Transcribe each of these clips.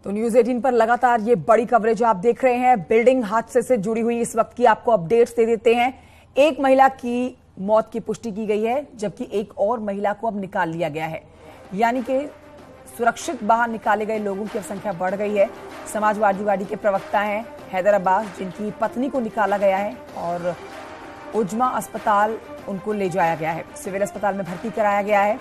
तो न्यूज 18 पर लगातार ये बड़ी कवरेज आप देख रहे हैं। बिल्डिंग हादसे से जुड़ी हुई इस वक्त की आपको अपडेट्स दे देते हैं। एक महिला की मौत की पुष्टि की गई है, जबकि एक और महिला को अब निकाल लिया गया है। यानी कि सुरक्षित बाहर निकाले गए लोगों की अब संख्या बढ़ गई है। समाजवादी के प्रवक्ता हैं हैदर अब्बास, जिनकी पत्नी को निकाला गया है और उज्मा अस्पताल उनको ले जाया गया है, सिविल अस्पताल में भर्ती कराया गया है।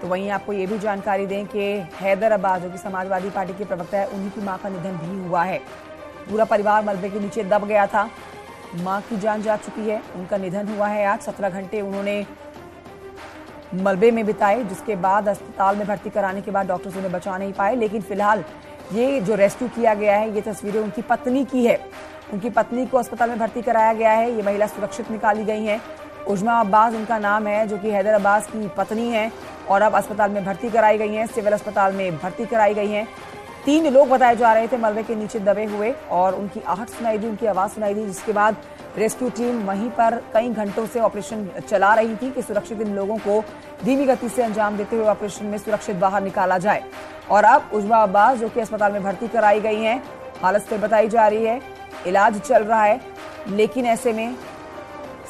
तो वहीं आपको ये भी जानकारी दें कि हैदर अब्बास, जो कि समाजवादी पार्टी के प्रवक्ता है, उन्हीं की मां का निधन भी हुआ है। पूरा परिवार मलबे के नीचे दब गया था। मां की जान जा चुकी है, उनका निधन हुआ है आज। 17 घंटे उन्होंने मलबे में बिताए, जिसके बाद अस्पताल में भर्ती कराने के बाद डॉक्टर्स उन्हें बचा नहीं पाए। लेकिन फिलहाल ये जो रेस्क्यू किया गया है, ये तस्वीरें उनकी पत्नी की है। उनकी पत्नी को अस्पताल में भर्ती कराया गया है। ये महिला सुरक्षित निकाली गई है। उज्मा अब्बास उनका नाम है, जो कि हैदर अब्बास की पत्नी है और अब अस्पताल में भर्ती कराई गई हैं, सिविल अस्पताल में भर्ती कराई गई हैं। 3 लोग बताए जा रहे थे मलबे के नीचे दबे हुए और उनकी आहट सुनाई दी, उनकी आवाज सुनाई दी, जिसके बाद रेस्क्यू टीम वहीं पर कई घंटों से ऑपरेशन चला रही थी कि सुरक्षित इन लोगों को धीमी गति से अंजाम देते हुए ऑपरेशन में सुरक्षित बाहर निकाला जाए। और अब उज्मा अब्बास, जो कि अस्पताल में भर्ती कराई गई हैं, हालत स्थिर बताई जा रही है, इलाज चल रहा है। लेकिन ऐसे में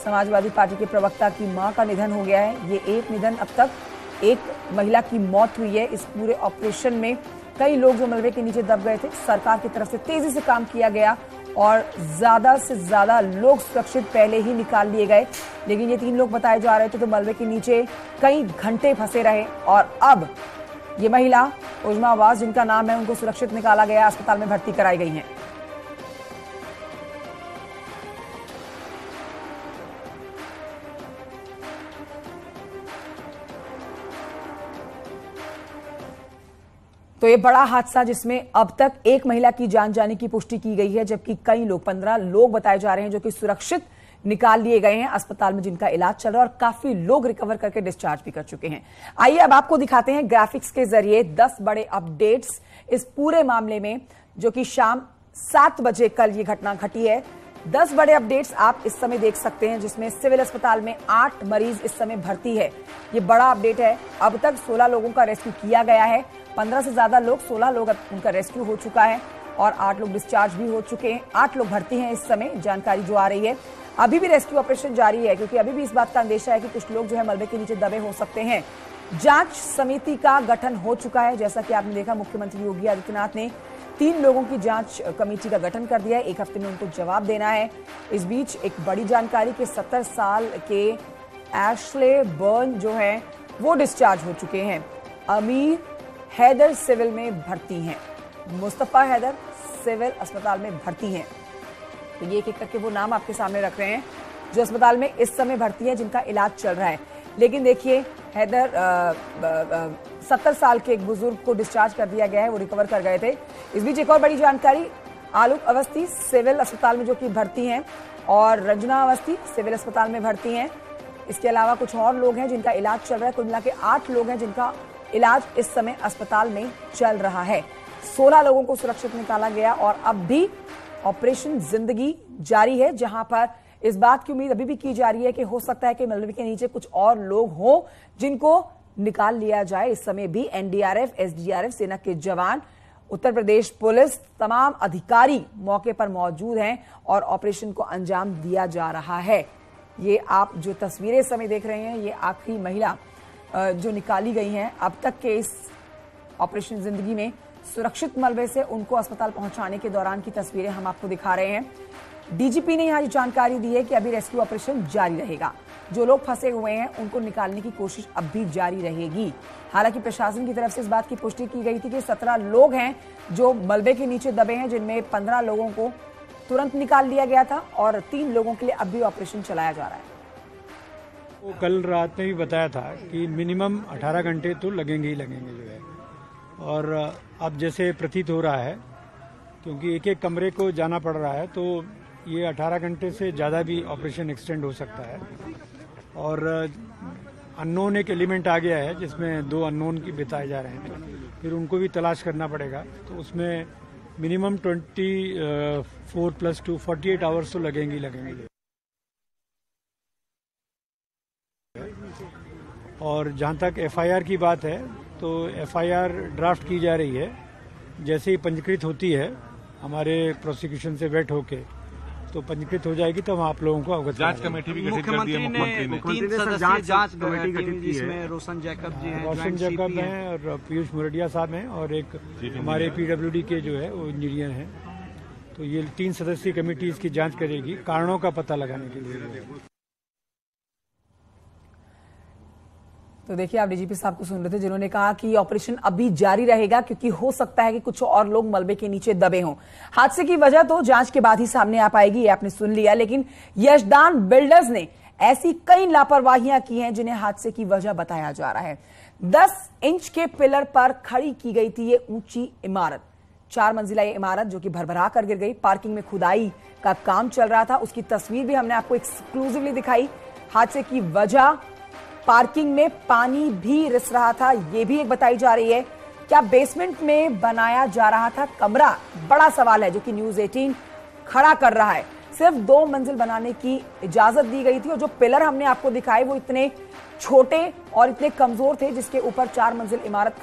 समाजवादी पार्टी के प्रवक्ता की मां का निधन हो गया है। ये एक निधन, अब तक एक महिला की मौत हुई है। इस पूरे ऑपरेशन में कई लोग जो मलबे के नीचे दब गए थे, सरकार की तरफ से तेजी से काम किया गया और ज्यादा से ज्यादा लोग सुरक्षित पहले ही निकाल लिए गए। लेकिन ये 3 लोग बताए जा रहे थे तो मलबे के नीचे कई घंटे फंसे रहे और अब ये महिला उज्मा अब्बास, जिनका नाम है, उनको सुरक्षित निकाला गया, अस्पताल में भर्ती कराई गई है। तो ये बड़ा हादसा, जिसमें अब तक एक महिला की जान जाने की पुष्टि की गई है, जबकि कई लोग, 15 लोग बताए जा रहे हैं, जो कि सुरक्षित निकाल लिए गए हैं अस्पताल में, जिनका इलाज चल रहा है और काफी लोग रिकवर करके डिस्चार्ज भी कर चुके हैं। आइए अब आपको दिखाते हैं ग्राफिक्स के जरिए 10 बड़े अपडेट्स इस पूरे मामले में, जो कि शाम 7 बजे कल ये घटना घटी है। 10 बड़े अपडेट्स आप इस समय देख सकते हैं, जिसमें सिविल अस्पताल में 8 मरीज इस समय भर्ती है। ये बड़ा अपडेट है। अब तक 16 लोगों का रेस्क्यू किया गया है। 15 से ज्यादा लोग, 16 लोग उनका रेस्क्यू हो चुका है और 8 लोग डिस्चार्ज भी हो चुके हैं। 8 लोग भर्ती हैं इस समय, जानकारी जो आ रही है। अभी भी रेस्क्यू ऑपरेशन जारी है, क्योंकि अभी भी इस बात का अंदेशा है कि कुछ लोग जो है मलबे के नीचे दबे हो सकते हैं। जांच समिति का गठन हो चुका है, जैसा कि आपने देखा, मुख्यमंत्री योगी आदित्यनाथ ने 3 लोगों की जांच कमेटी का गठन कर दिया है। 1 हफ्ते में उनको जवाब देना है। इस बीच एक बड़ी जानकारी कि 70 साल के एशले बर्न जो है वो डिस्चार्ज हो चुके हैं। अमीर हैदर सिविल में भर्ती हैं, मुस्तफा हैदर सिविल अस्पताल में भर्ती हैं। तो ये एक करके वो नाम आपके सामने रख रहे हैं जो अस्पताल में इस समय भर्ती है, जिनका इलाज चल रहा है। लेकिन देखिए, हैदर 70 साल के एक बुजुर्ग को डिस्चार्ज कर दिया गया है, वो रिकवर कर गए थे। इस बीच एक और बड़ी जानकारी, आलोक अवस्थी सिविल अस्पताल में जो कि भर्ती हैं और रंजना अवस्थी सिविल अस्पताल में भर्ती हैं। इसके अलावा कुछ और लोग हैं जिनका इलाज चल रहा है। कुल मिला के 8 लोग हैं जिनका इलाज इस समय अस्पताल में चल रहा है। 16 लोगों को सुरक्षित निकाला गया और अब भी ऑपरेशन जिंदगी जारी है, जहां पर इस बात की उम्मीद अभी भी की जा रही है कि हो सकता है कि मलबे के नीचे कुछ और लोग हों जिनको निकाल लिया जाए। इस समय भी एनडीआरएफ, एसडीआरएफ, सेना के जवान, उत्तर प्रदेश पुलिस, तमाम अधिकारी मौके पर मौजूद हैं और ऑपरेशन को अंजाम दिया जा रहा है। ये आप जो तस्वीरें इस समय देख रहे हैं, ये आखिरी महिला जो निकाली गई हैं अब तक के इस ऑपरेशन जिंदगी में, सुरक्षित मलबे से उनको अस्पताल पहुंचाने के दौरान की तस्वीरें हम आपको दिखा रहे हैं। डीजीपी ने यहां जानकारी दी है कि अभी रेस्क्यू ऑपरेशन जारी रहेगा। जो लोग फंसे हुए हैं उनको निकालने की कोशिश अब भी जारी रहेगी। हालांकि प्रशासन की तरफ से इस बात की पुष्टि की गई थी कि 17 लोग हैं जो मलबे के नीचे दबे हैं, जिनमें 15 लोगों को तुरंत निकाल लिया गया था और 3 लोगों के लिए अब भी ऑपरेशन चलाया जा रहा है। वो कल रात में भी बताया था कि मिनिमम 18 घंटे तो लगेंगे ही लगेंगे जो है। और अब जैसे प्रतीत हो रहा है, क्योंकि एक एक कमरे को जाना पड़ रहा है, तो ये 18 घंटे से ज़्यादा भी ऑपरेशन एक्सटेंड हो सकता है। और अननोन एक एलिमेंट आ गया है, जिसमें 2 अननोन की बताए जा रहे हैं, तो फिर उनको भी तलाश करना पड़ेगा। तो उसमें मिनिमम 24 + 2 48 आवर्स तो लगेंगे ही लगेंगे। और जहाँ तक एफआईआर की बात है, तो एफआईआर ड्राफ्ट की जा रही है। जैसे ही पंजीकृत होती है हमारे प्रोसिक्यूशन से वेट होके तो पंजीकृत हो जाएगी तो हम आप लोगों को अवगत जांच कमेटी भी गठित कर दी है मुख्यमंत्री ने जांच कमेटी गठित की जिसमें रोशन जैकब जी हैं, रोशन जैकब हैं और पीयूष मुरडिया साहब हैं और एक हमारे पीडब्ल्यूडी के जो है वो इंजीनियर हैं। तो ये 3 सदस्यीय कमेटी इसकी जांच करेगी कारणों का पता लगाने के लिए। तो देखिए, आप डीजीपी साहब को सुन रहे थे जिन्होंने कहा कि ऑपरेशन अभी जारी रहेगा क्योंकि हो सकता है कि कुछ और लोग मलबे के नीचे दबे हों। हादसे की वजह तो जांच के बाद ही सामने आ पाएगी, ये आपने सुन लिया। लेकिन यशदान बिल्डर्स ने ऐसी कई लापरवाहियां की हैं जिन्हें हादसे की वजह बताया जा रहा है। 10 इंच के पिलर पर खड़ी की गई थी ये ऊंची इमारत, 4 मंजिला ये इमारत जो कि भरभरा कर गिर गई। पार्किंग में खुदाई का काम चल रहा था, उसकी तस्वीर भी हमने आपको एक्सक्लूसिवली दिखाई। हादसे की वजह पार्किंग में पानी भी रिस रहा था, यह भी एक बताई जा रही है। क्या बेसमेंट में बनाया जा रहा था कमरा? बड़ा सवाल है जो कि न्यूज़ 18 खड़ा कर रहा है। सिर्फ 2 मंजिल बनाने की इजाजत दी गई थी और जो पिलर हमने आपको दिखाए वो इतने छोटे और इतने कमजोर थे जिसके ऊपर 4 मंजिल इमारत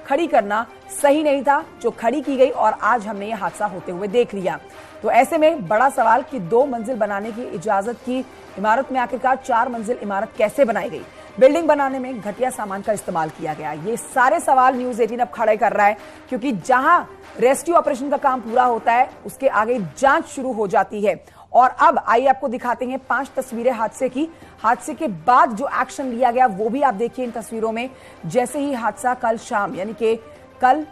खड़ी करना सही नहीं था, जो खड़ी की गई और आज हमने ये हादसा होते हुए देख लिया। तो ऐसे में बड़ा सवाल कि 2 मंजिल बनाने की इजाजत की इमारत में आखिरकार 4 मंजिल इमारत कैसे बनाई गई? बिल्डिंग बनाने में घटिया सामान का इस्तेमाल किया गया। ये सारे सवाल न्यूज़ 18 अब खड़े कर रहा है क्योंकि जहां रेस्क्यू ऑपरेशन का काम पूरा होता है उसके आगे जांच शुरू हो जाती है। और अब आइए आपको दिखाते हैं 5 तस्वीरें हादसे की। हादसे के बाद जो एक्शन लिया गया वो भी आप देखिए इन तस्वीरों में। जैसे ही हादसा कल शाम यानी कि कल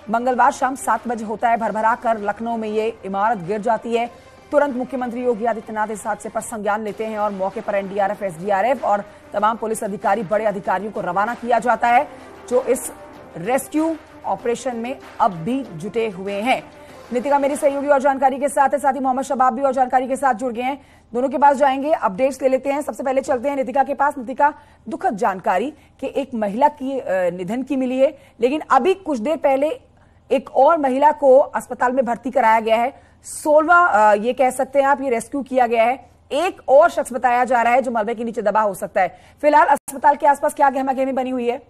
मंगलवार शाम 7 बजे होता है, भरभरा कर लखनऊ में ये इमारत गिर जाती है। तुरंत मुख्यमंत्री योगी आदित्यनाथ इस हादसे पर संज्ञान लेते हैं और मौके पर एनडीआरएफ, एसडीआरएफ और तमाम पुलिस अधिकारी, बड़े अधिकारियों को रवाना किया जाता है जो इस रेस्क्यू ऑपरेशन में अब भी जुटे हुए हैं। नितिका मेरी सहयोगी और जानकारी के साथ है, साथ ही मोहम्मद शबाब भी और जानकारी के साथ जुड़ गए हैं। दोनों के पास जाएंगे, अपडेट्स ले लेते हैं। सबसे पहले चलते हैं नितिका के पास। नितिका, दुखद जानकारी कि एक महिला की निधन की मिली है, लेकिन अभी कुछ देर पहले एक और महिला को अस्पताल में भर्ती कराया गया है। 16वां ये कह सकते हैं आप, ये रेस्क्यू किया गया है। एक और शख्स बताया जा रहा है जो मलबे के नीचे दबा हो सकता है। फिलहाल अस्पताल के आसपास क्या गहमागहमी बनी हुई है?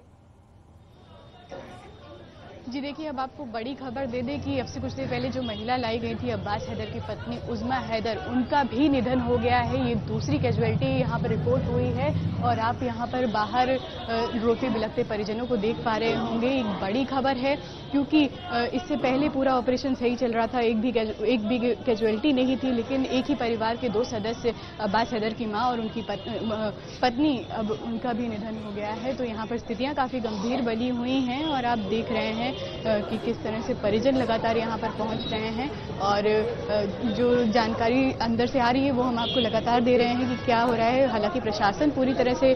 जी देखिए, अब आपको बड़ी खबर दे दें कि अब से कुछ देर पहले जो महिला लाई गई थी अब्बास हैदर की पत्नी उज़मा हैदर, उनका भी निधन हो गया है। ये दूसरी कैजुअलिटी यहाँ पर रिपोर्ट हुई है और आप यहाँ पर बाहर रोते बिलखते परिजनों को देख पा रहे होंगे। एक बड़ी खबर है क्योंकि इससे पहले पूरा ऑपरेशन सही चल रहा था, एक भी कैजुअलिटी नहीं थी, लेकिन एक ही परिवार के 2 सदस्य अब्बास हैदर की माँ और उनकी पत्नी, अब उनका भी निधन हो गया है। तो यहाँ पर स्थितियाँ काफ़ी गंभीर बनी हुई हैं और आप देख रहे हैं कि किस तरह से परिजन लगातार यहाँ पर पहुँच रहे हैं और जो जानकारी अंदर से आ रही है वो हम आपको लगातार दे रहे हैं कि क्या हो रहा है। हालांकि प्रशासन पूरी तरह से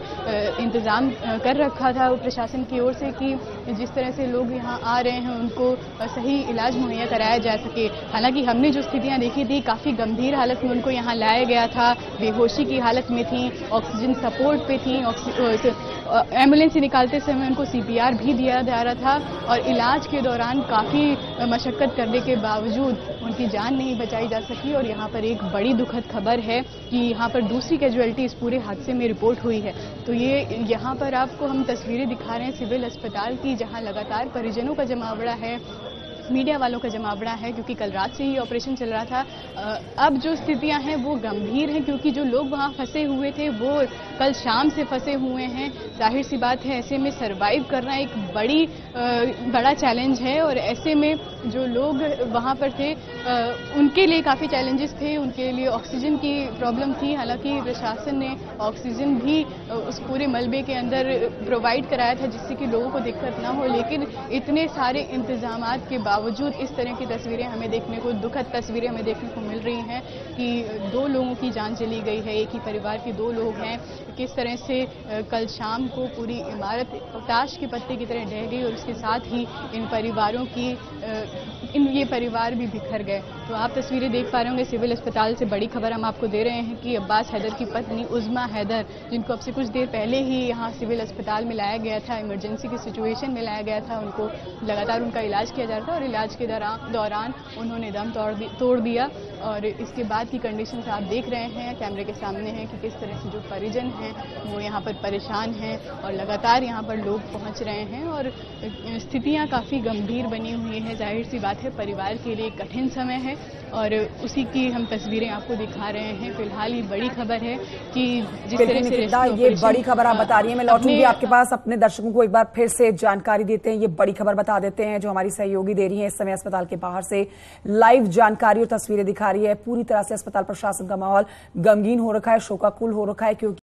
इंतजाम कर रखा था प्रशासन की ओर से कि जिस तरह से लोग यहाँ आ रहे हैं उनको सही इलाज मुहैया कराया जा सके। हालांकि हमने जो स्थितियाँ देखी थी काफ़ी गंभीर हालत में उनको यहाँ लाया गया था, बेहोशी की हालत में थी, ऑक्सीजन सपोर्ट पे थी, एम्बुलेंस से निकालते समय उनको CPR भी दिया जा रहा था और इलाज के दौरान काफ़ी मशक्कत करने के बावजूद उनकी जान नहीं बचाई जा सकी। और यहाँ पर एक बड़ी दुखद खबर है कि यहाँ पर दूसरी कैजुअलिटी इस पूरे हादसे में रिपोर्ट हुई है। तो ये यहाँ पर आपको हम तस्वीरें दिखा रहे हैं सिविल अस्पताल की, जहाँ लगातार परिजनों का जमावड़ा है, मीडिया वालों का जमावड़ा है क्योंकि कल रात से ही ऑपरेशन चल रहा था। अब जो स्थितियां हैं वो गंभीर हैं क्योंकि जो लोग वहां फंसे हुए थे वो कल शाम से फंसे हुए हैं। जाहिर सी बात है ऐसे में सरवाइव करना एक बड़ा चैलेंज है और ऐसे में जो लोग वहां पर थे उनके लिए काफ़ी चैलेंजेस थे, उनके लिए ऑक्सीजन की प्रॉब्लम थी। हालांकि प्रशासन ने ऑक्सीजन भी उस पूरे मलबे के अंदर प्रोवाइड कराया था जिससे कि लोगों को दिक्कत ना हो, लेकिन इतने सारे इंतजामात के बावजूद इस तरह की तस्वीरें हमें देखने को, दुखद तस्वीरें हमें देखने को मिल रही हैं कि 2 लोगों की जान चली गई है, एक ही परिवार के 2 लोग हैं। किस तरह से कल शाम को पूरी इमारत ताश के पत्ते की तरह ढह गई और उसके साथ ही इन परिवारों की ये परिवार भी बिखर गए। तो आप तस्वीरें देख पा रहे होंगे सिविल अस्पताल से बड़ी खबर हम आपको दे रहे हैं कि अब्बास हैदर की पत्नी उज़्मा हैदर, जिनको अब से कुछ देर पहले ही यहाँ सिविल अस्पताल में लाया गया था, इमरजेंसी की सिचुएशन में लाया गया था, उनको लगातार उनका इलाज किया जा रहा था और इलाज के दौरान उन्होंने दम तोड़ दिया। और इसके बाद की कंडीशंस आप देख रहे हैं, कैमरे के सामने हैं कि किस तरह से जो परिजन हैं वो यहाँ पर परेशान हैं और लगातार यहाँ पर लोग पहुँच रहे हैं और स्थितियाँ काफ़ी गंभीर बनी हुई हैं। जाहिर सी बात है, परिवार के लिए कठिन समय है और उसी की हम तस्वीरें आपको दिखा रहे हैं। फिलहाल ये बड़ी खबर है कि जिस तरह से ये बड़ी खबर आप बता रही हैं, मैं लौटूंगी आपके पास। अपने दर्शकों को एक बार फिर से जानकारी देते हैं, ये बड़ी खबर बता देते हैं जो हमारी सहयोगी दे रही है इस समय अस्पताल के बाहर से लाइव जानकारी और तस्वीरें दिखा रही है। पूरी तरह से अस्पताल प्रशासन का माहौल गमगीन हो रखा है, शोकाकुल हो रखा है, क्योंकि